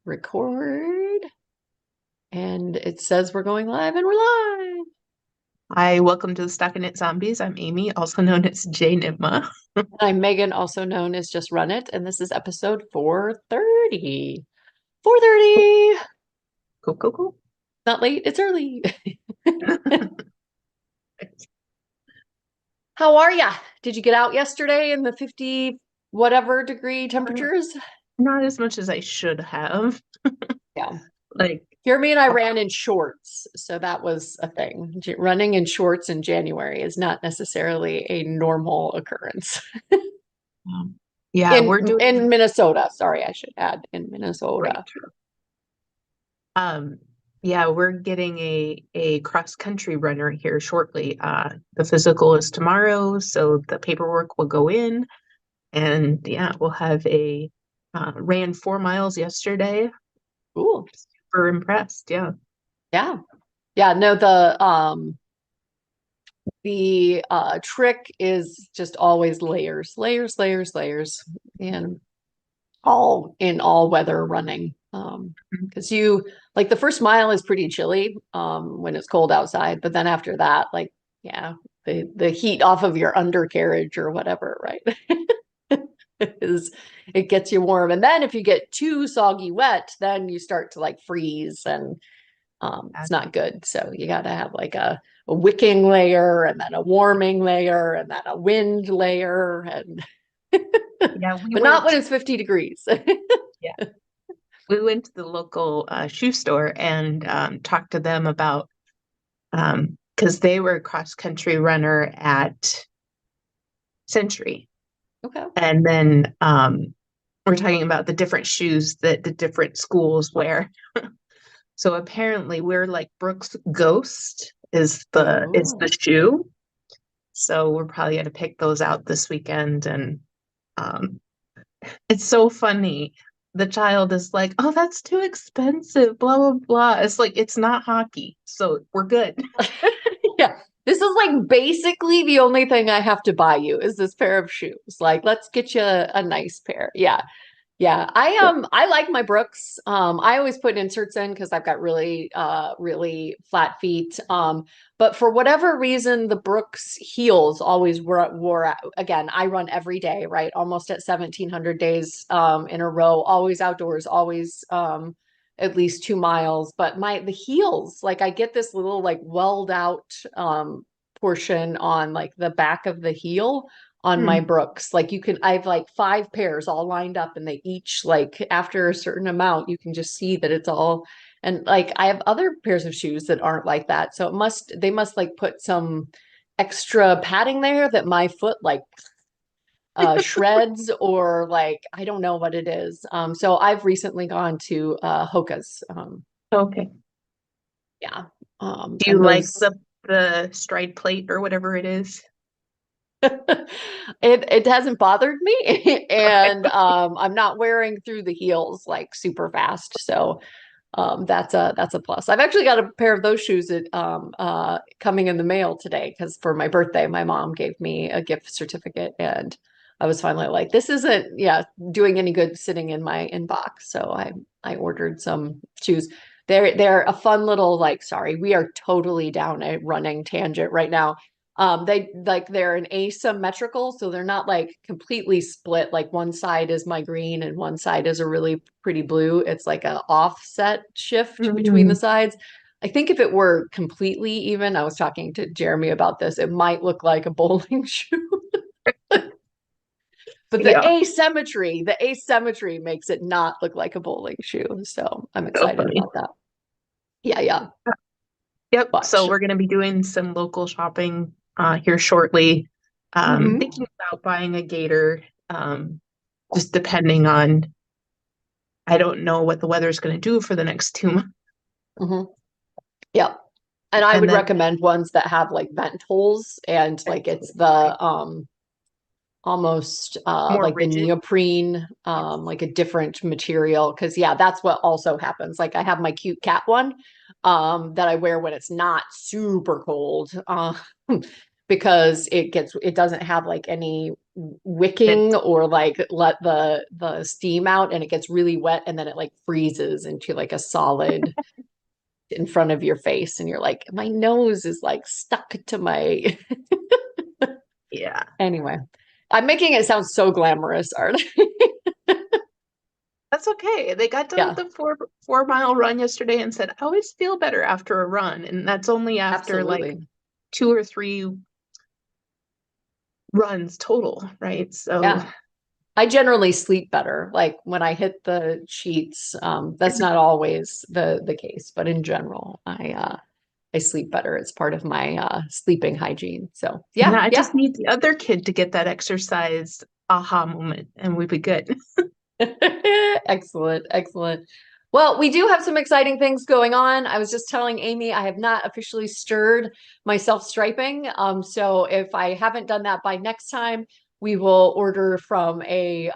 record. And it says we're going live and we're live. Hi, welcome to the StockinetteZombies. I'm Amy, also known as J Nigma. And I'm Megan, also known as Just Run It. And this is episode 430. 430. Cool, cool, cool. Not late, it's early. How are ya? Did you get out yesterday in the 50 whatever degree temperatures? Not as much as I should have. Yeah. Like, Jeremy and I ran in shorts, so that was a thing. Running in shorts in January is not necessarily a normal occurrence. yeah, we're In doing Minnesota. Sorry, I should add in right. Minnesota. Um, yeah, we're getting a cross country runner here shortly. The physical is tomorrow, so the paperwork will go in, and yeah, we'll have a ran 4 miles yesterday. Cool. Super impressed. Yeah. Yeah. Yeah, no, the trick is just always layers, layers, layers, layers, and all in all weather running. Because you like the first mile is pretty chilly when it's cold outside, but then after that, like, yeah, the heat off of your undercarriage or whatever, right? is it gets you warm. And then if you get too soggy wet, then you start to like freeze and it's not good. So you got to have like a wicking layer and then a warming layer and then a wind layer and Yeah, we but not went. when it's 50 degrees. Yeah. We went to the local shoe store and talked to them about because they were a cross country runner at Century, Okay. and then we're talking about the different shoes that the different schools wear. So apparently, we're like Brooks Ghost is the Oh. shoe. So we're probably gonna pick those out this weekend, and um, it's so funny. The child is like, "Oh, that's too expensive, blah blah blah." It's like it's not hockey, so we're good. Yeah. This is like basically the only thing I have to buy you is this pair of shoes. Like, let's get you a nice pair. Yeah. Yeah, Yeah. I like my Brooks. I always put inserts in because I've got really flat feet. But for whatever reason, the Brooks heels always wore out. Again, I run every day, right? Almost at 1,700 days in a row, always outdoors, always at least 2 miles. But the heels, like I get this little like welled out portion on like the back of the heel on my Hmm. Brooks. Like I have like 5 pairs all lined up and they each like after a certain amount, you can just see that it's all and like I have other pairs of shoes that aren't like that. So they must like put some extra padding there that my foot like shreds or like I don't know what it is. So I've recently gone to Hoka's. Okay. Yeah. Do you And like those the stride plate or whatever it is? it hasn't bothered me Okay. and I'm not wearing through the heels like super fast so that's a plus. I've actually got a pair of those shoes that coming in the mail today because for my birthday my mom gave me a gift certificate and I was finally like this isn't doing any good sitting in my inbox so I ordered some shoes. They're a fun little like sorry we are totally down a running tangent right now. They're an asymmetrical, so they're not like completely split. Like one side is my green and one side is a really pretty blue. It's like a offset shift between the Mm, sides. I think if it were completely even, I was talking to Jeremy about this, it might look like a bowling shoe. But yeah, the asymmetry makes it not look like a bowling shoe. So I'm so excited funny. about that. Yeah, yeah. Yep. But So we're going to be doing some local shopping here shortly. mhm, Thinking about buying a gator, just depending on, I don't know what the weather's going to do for the next 2 months. mhm. Yeah. And I And would then recommend ones that have like vent holes and like it's the almost more like the rigid. neoprene Yes. like a different material because yeah that's what also happens like I have my cute cat one that I wear when it's not super cold because it doesn't have like any wicking It, or like let the steam out and it gets really wet and then it like freezes into like a solid in front of your face and you're like, my nose is like stuck to my yeah, anyway. I'm making it sound so glamorous, Art. that's okay. They got done with Yeah, the four mile run yesterday and said, I always feel better after a run. And that's only after like absolutely. 2 or 3 runs total, right? So Yeah. I generally sleep better. Like when I hit the sheets, that's not always the case, but in general, I sleep better. It's part of my sleeping hygiene. So now yeah, I yeah. just need the other kid to get that exercise aha moment and we'd be good. Excellent, excellent. Well, we do have some exciting things going on. I was just telling Amy I have not officially stirred my self-striping. So if I haven't done that by next time, we will order from a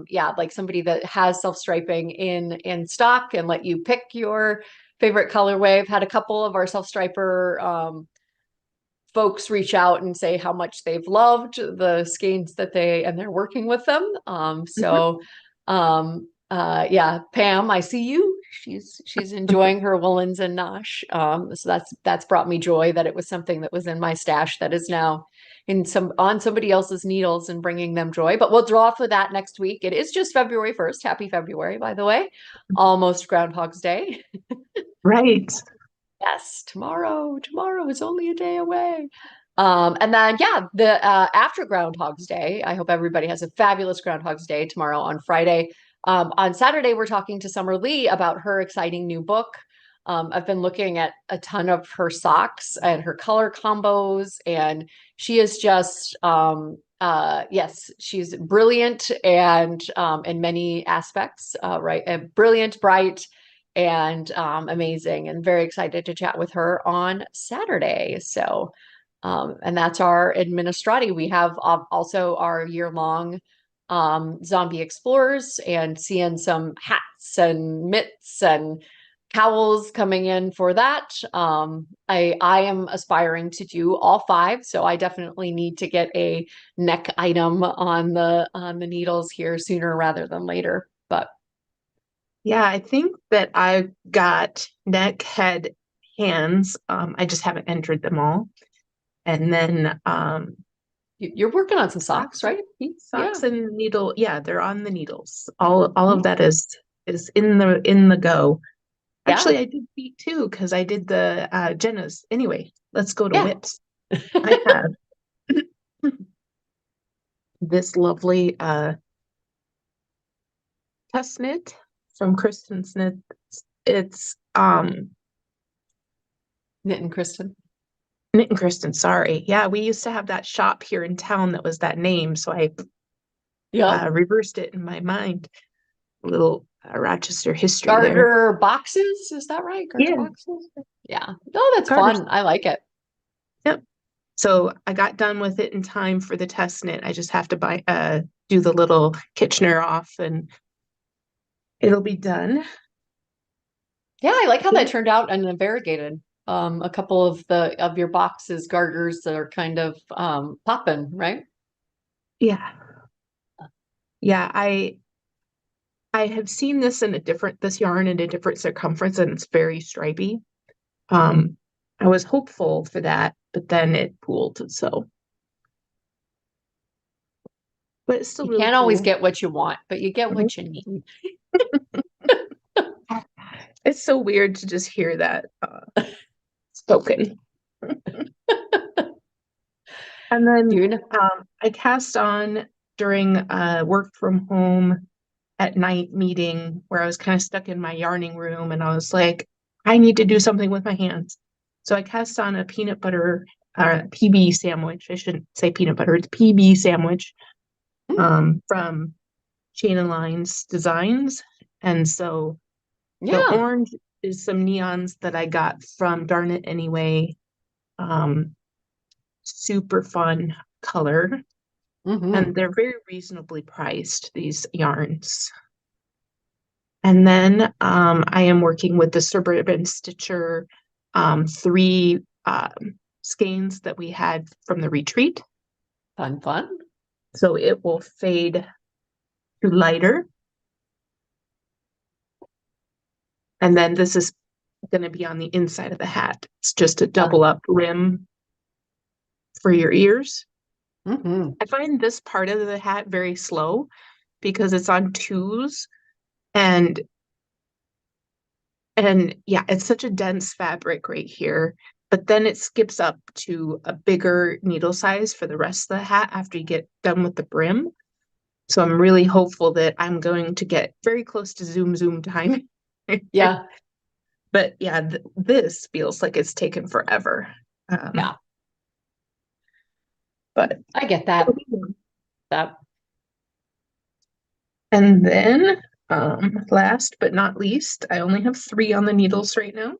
yeah, like somebody that has self-striping in stock and let you pick your favorite colorway. I've had a couple of our self-striper folks reach out and say how much they've loved the skeins that and they're working with them. Yeah, Pam, I see you. She's enjoying her woolens and nosh. So that's brought me joy that it was something that was in my stash that is now in some on somebody else's needles and bringing them joy. But we'll draw for that next week. It is just February 1st. Happy February, by the way. Almost Groundhog's Day. Right. Yes, tomorrow. Tomorrow is only a day away. And then yeah, the after Groundhog's Day, I hope everybody has a fabulous Groundhog's Day tomorrow on Friday. On Saturday, we're talking to Summer Lee about her exciting new book. I've been looking at a ton of her socks and her color combos, and she is just yes, she's brilliant and in many aspects, right? Brilliant, bright and amazing and very excited to chat with her on Saturday. So, and that's our Administrati. We have also our year-long Zombie Explorers and seeing some hats and mitts and cowls coming in for that. I am aspiring to do all five, so I definitely need to get a neck item on the needles here sooner rather than later. But Yeah, I think that I got neck, head, hands. I just haven't entered them all. And then you're working on some socks, socks, right? Yeah. socks and needle. Yeah, they're on the needles. All of Mhm. that is in the go. Yeah. Actually, I did feet too because I did the Jenna's. Anyway, let's go to Yeah. whips. I have this lovely test knit from Kristen Smith. It's Knit and Kristen. Knit and Kristen, sorry. Yeah, we used to have that shop here in town that was that name, so I Yep. reversed it in my mind. A little Rochester history there. Garter boxes. Is that right? Garter Yeah, boxes? Yeah. Oh, that's Carter's. fun. I like it. Yep. So I got done with it in time for the test knit. I just have to do the little Kitchener off and it'll be done. Yeah, I like how that turned out and variegated. A couple of the of your boxes garters that are kind of popping, right? Yeah. Yeah, I have seen this yarn in a different circumference and it's very stripy. Um, I was hopeful for that, but then it pooled, so but it's still You really can't always cool. get what you want, but you get Mhm. what you need. It's so weird to just hear that spoken. And then You know, I cast on during a work from home at night meeting where I was kind of stuck in my yarning room and I was like, I need to do something with my hands. So I cast on a peanut butter PB sandwich. I shouldn't say peanut butter, it's PB sandwich from Chain and Lines Designs. And so the yeah. orange is some neons that I got from Darn It Anyway. Um, Super fun color. And Hmm. they're very reasonably priced, these yarns. And then I am working with the Suburban Stitcher three skeins that we had from the retreat. Fun, fun. So it will fade to lighter. And then this is going to be on the inside of the hat. It's just a double up rim for your ears. Mm-hmm. I find this part of the hat very slow because it's on twos and yeah, it's such a dense fabric right here. But then it skips up to a bigger needle size for the rest of the hat after you get done with the brim. So I'm really hopeful that I'm going to get very close to zoom zoom time. Yeah. But yeah, this feels like it's taken forever. Yeah. But I get that. That. and then last but not least, I only have three on the needles right now.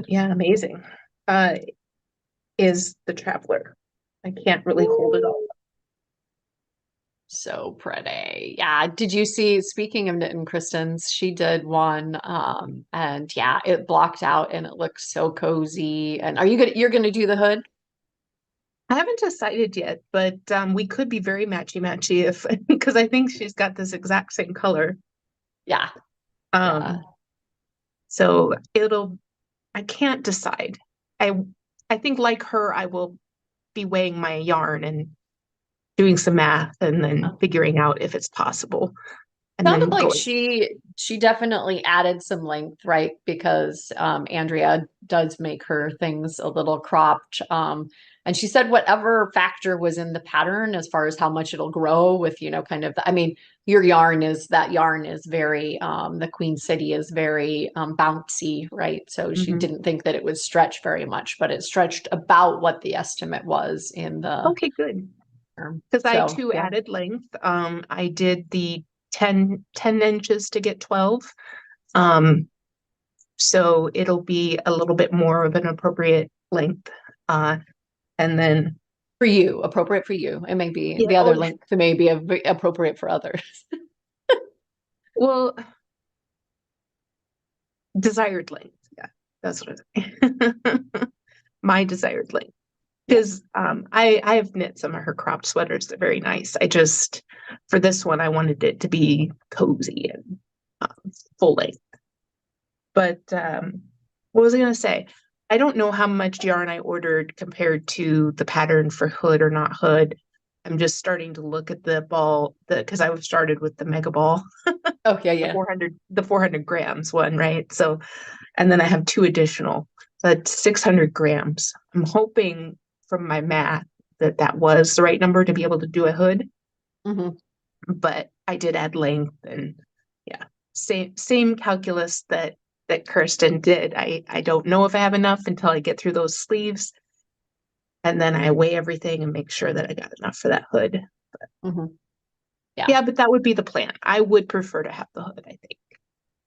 Yeah, amazing. Uh, is the Traveler. I can't really hold it all. So pretty. Yeah. Did you see, speaking of knit and Kristen's, she did one and yeah, it blocked out and it looks so cozy. And are you gonna you're gonna do the hood? I haven't decided yet, but we could be very matchy-matchy if because I think she's got this exact same color. Yeah. Yeah. Um, so I can't decide. I I think like her, I will be weighing my yarn and doing some math and then figuring out if it's possible and Sounded then like going. she definitely added some length, right? Because Andrea does make her things a little cropped. And she said whatever factor was in the pattern as far as how much it'll grow with, kind of, I mean, that yarn is very, the Queen City is very bouncy, right? So she Mhm. didn't think that it would stretch very much, but it stretched about what the estimate was in the Okay, good. term. Because I So too yeah. added length. I did the 10 inches to get 12. Um, so it'll be a little bit more of an appropriate length. Uh, and then, For you, appropriate for you. It may be yeah, the oh, other yeah. length may be appropriate for others. Well, desired length. Yeah, that's what I my desired length. Yeah. Because I have knit some of her cropped sweaters. They're very nice. I just, for this one, I wanted it to be cozy and full length. But what was I going to say? I don't know how much yarn I ordered compared to the pattern for hood or not hood. I'm just starting to look at the ball, because I was started with the mega ball, Oh, yeah, the yeah. 400 grams one, right? So, and then I have two additional, so that's 600 grams. I'm hoping from my math that that was the right number to be able to do a hood, Hmm. but I did add length and yeah, same calculus that Kirsten did. I don't know if I have enough until I get through those sleeves, and then I weigh everything and make sure that I got enough for that hood. Hmm. Yeah. Yeah, but that would be the plan. I would prefer to have the hood, I think.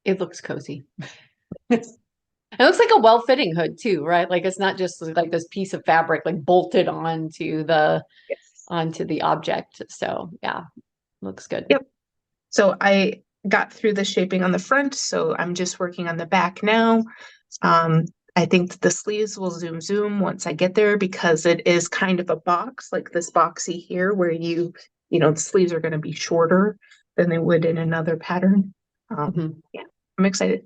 It looks cozy. It looks like a well-fitting hood too, right? Like it's not just like this piece of fabric like bolted Yes. onto the object. So yeah, looks good. Yep. So I got through the shaping on the front, so I'm just working on the back now. Um, I think that the sleeves will zoom zoom once I get there because it is kind of a box, like this boxy here, where the sleeves are going to be shorter than they would in another pattern. Mhm. Yeah, I'm excited.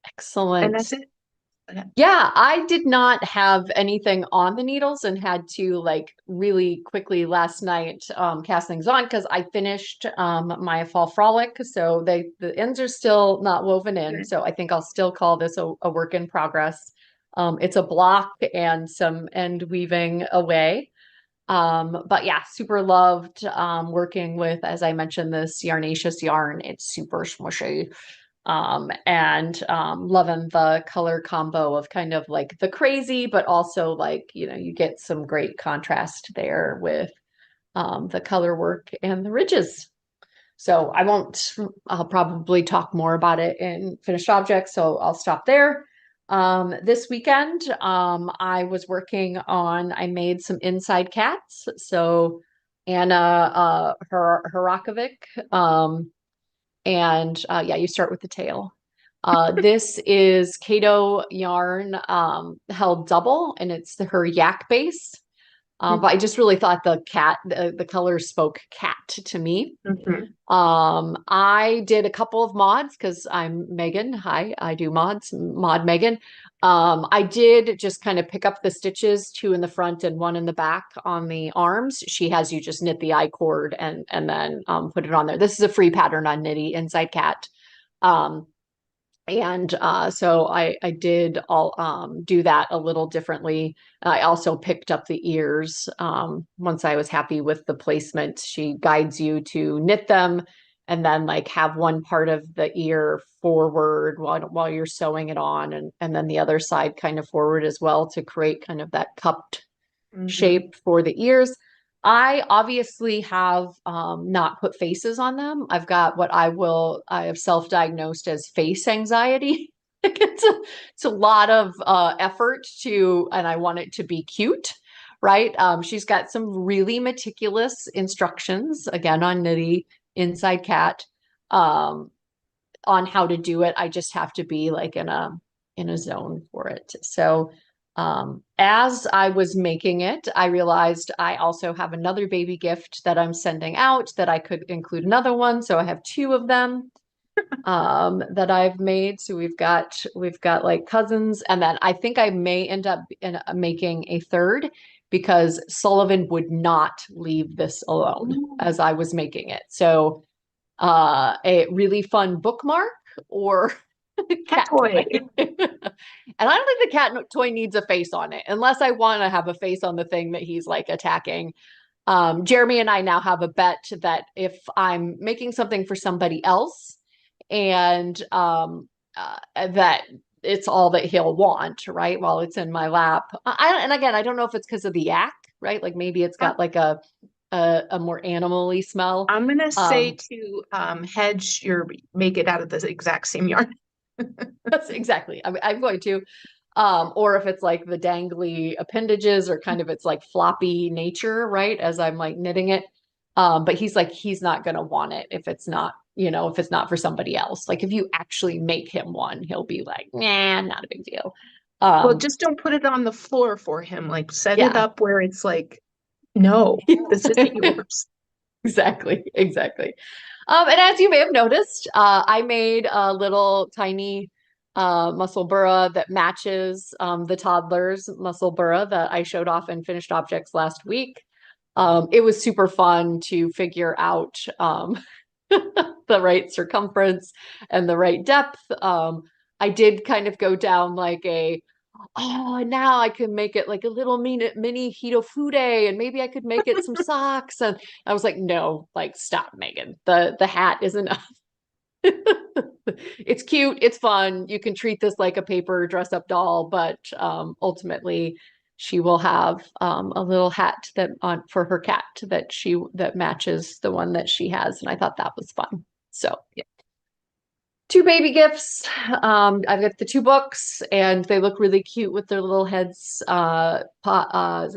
And Excellent. that's it. Okay. Yeah, I did not have anything on the needles and had to like really quickly last night cast things on because I finished my fall frolic. So the ends are still not woven in. Good. So I think I'll still call this a work in progress. It's a block and some end weaving away. But yeah, super loved working with, as I mentioned, this Yarnaceous yarn. It's super smushy and loving the color combo of kind of like the crazy, but also like, you get some great contrast there with the color work and the ridges. So I'll probably talk more about it in finished objects. So I'll stop there. This weekend, I made some inside cats. So Anna Harakovic, and yeah, you start with the tail. This is Kato yarn held double, and it's her yak base. But I just really thought the colors spoke cat to me. Mhm. I did a couple of mods because I'm Megan. Hi, I do mods, mod Megan. I did just kind of pick up the stitches, two in the front and one in the back on the arms. She has you just knit the I cord and then put it on there. This is a free pattern on Knitty Inside Cat. Um, and so I did all do that a little differently. I also picked up the ears once I was happy with the placement. She guides you to knit them and then like have one part of the ear forward while you're sewing it on and then the other side kind of forward as well to create kind of that cupped Mhm. shape for the ears. I obviously have not put faces on them. I have self-diagnosed as face anxiety. It's a lot of effort and I want it to be cute, right? She's got some really meticulous instructions, again, on Knitty Inside Cat, um, on how to do it. I just have to be like in a zone for it. So as I was making it, I realized I also have another baby gift that I'm sending out that I could include another one. So I have two of them that I've made. So we've got like cousins, and then I think I may end up making a third because Sullivan would not leave this alone Ooh. as I was making it. So a really fun bookmark or Cat cat toy. toy. And I don't think the cat toy needs a face on it unless I want to have a face on the thing that he's like attacking. Jeremy and I now have a bet that if I'm making something for somebody else and that it's all that he'll want, right? While it's in my lap. And again, I don't know if it's because of the yak, right? Like maybe it's got like a more animally smell. I'm gonna say Um, to hedge your make it out of the exact same yarn. that's exactly. I'm going to. Or if it's like the dangly appendages or kind of its like floppy nature, right? As I'm like knitting it. But he's like, he's not gonna want it if it's not, if it's not for somebody else. Like if you actually make him one, he'll be like, nah, not a big deal. Well, Um, just don't put it on the floor for him. Like set it yeah. up where it's like, no, this isn't yours. Exactly, exactly. And as you may have noticed, I made a little tiny muscle burra that matches the toddler's muscle burra that I showed off in Finished Objects last week. It was super fun to figure out the right circumference and the right depth. I did kind of go down like and now I can make it like a little mini Hitofude, and maybe I could make it some socks. And I was like, no, like stop, Megan. The hat is enough. It's cute, it's fun. You can treat this like a paper dress up doll, but ultimately she will have a little hat that on for her cat that matches the one that she has. And I thought that was fun. So yeah, two baby gifts. I've got the two books, and they look really cute with their little heads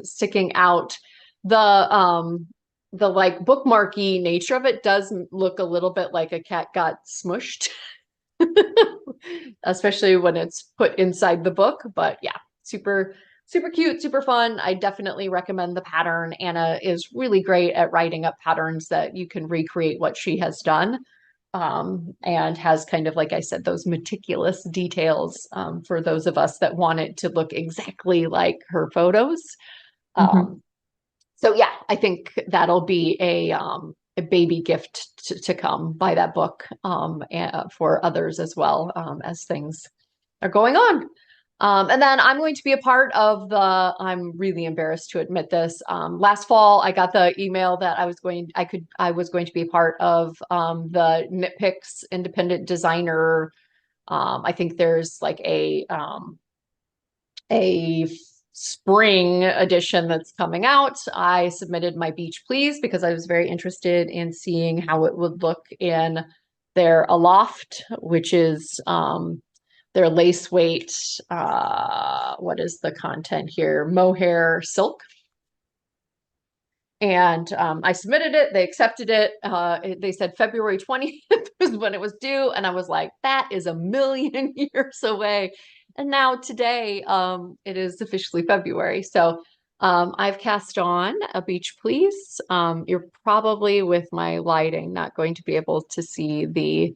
sticking out. The like bookmarky nature of it does look a little bit like a cat got smushed, especially when it's put inside the book. But yeah, super super cute, super fun. I definitely recommend the pattern. Anna is really great at writing up patterns that you can recreate what she has done, and has kind of, like I said, those meticulous details for those of us that want it to look exactly like her photos. Mhm. Um, so yeah, I think that'll be a baby gift to come by that book, and for others as well, as things are going on. And then I'm going to be a part of I'm really embarrassed to admit this. Last fall, I got the email that I was going to be a part of the Knit Picks Independent Designer. I think there's like a spring edition that's coming out. I submitted my Beach Please because I was very interested in seeing how it would look in their Aloft, which is their lace weight. What is the content here? Mohair silk. And I submitted it. They accepted it. They said February 20th was when it was due. And I was like, that is a million years away. And now today, it is officially February. So I've cast on a beach please. You're probably with my lighting not going to be able to see the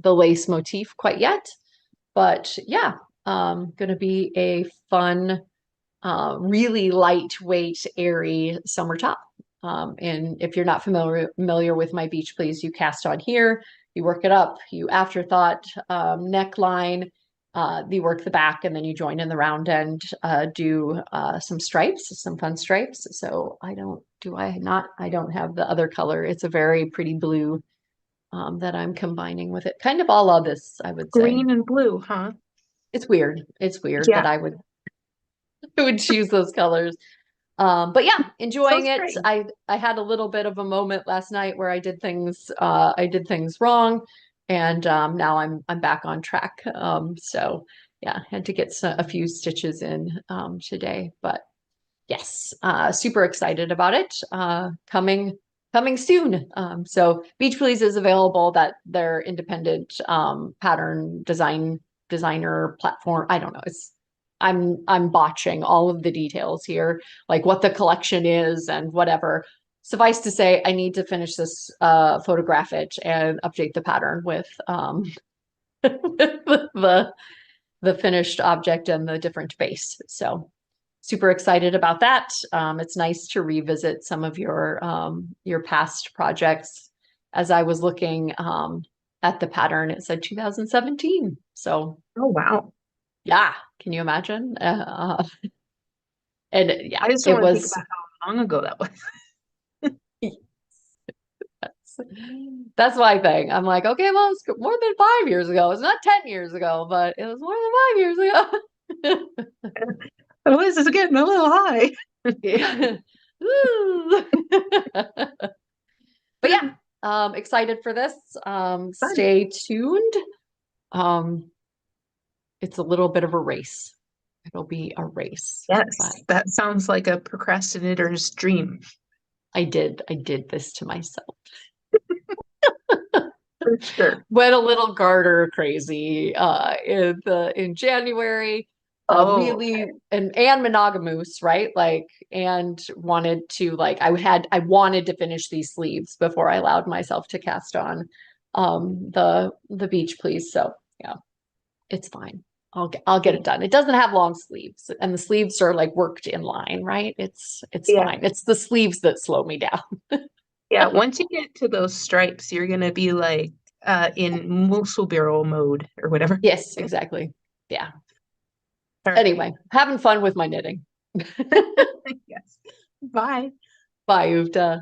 lace motif quite yet, but yeah, going to be a fun, really lightweight, airy summer top. And if you're not familiar with my beach please, you cast on here, you work it up, you afterthought neckline, you work the back, and then you join in the round end, do some stripes, some fun stripes. So I don't have the other color. It's a very pretty blue that I'm combining with it. Kind of all of this, I would say. Green and blue, huh? It's weird. It's weird that Yeah, I would choose those colors. But yeah, so enjoying it. strange. I had a little bit of a moment last night where I did things wrong, and now I'm back on track. So yeah, had to get a few stitches in today, but yes, super excited about it. Coming soon. So Beach Please is available. That their independent pattern designer platform. I don't know. I'm botching all of the details here, like what the collection is and whatever. Suffice to say, I need to finish this, photograph it, and update the pattern with the the finished object and the different base. So super excited about that. It's nice to revisit some of your past projects. As I was looking at the pattern, it said 2017. So Oh, wow. yeah, can you imagine? And yeah, I just it want to think was. about how long ago that was. That's my thing. I'm like, okay, well, it's more than 5 years ago. It's not 10 years ago, but it was more than 5 years ago. Oh, this is getting a little high. Yeah. But yeah, excited for this. Fun. Stay tuned. Um, it's a little bit of a race. It'll be a race, but Yes, that sounds like a procrastinator's dream. I did this to myself. For sure. Went a little garter crazy in January. Oh, Really and monogamous, right? Like, and wanted to, like, I wanted to finish these sleeves before I allowed myself to cast on the beach please. So yeah, it's fine. I'll get it done. It doesn't have long sleeves, and the sleeves are like worked in line, right? It's yeah. fine. It's the sleeves that slow me down. Yeah, once you get to those stripes, you're gonna be like in Musubiru mode or whatever. Yes, exactly. Yeah. All right. Anyway, having fun with my knitting. Yes. Bye. Bye, Uvda.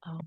Oh,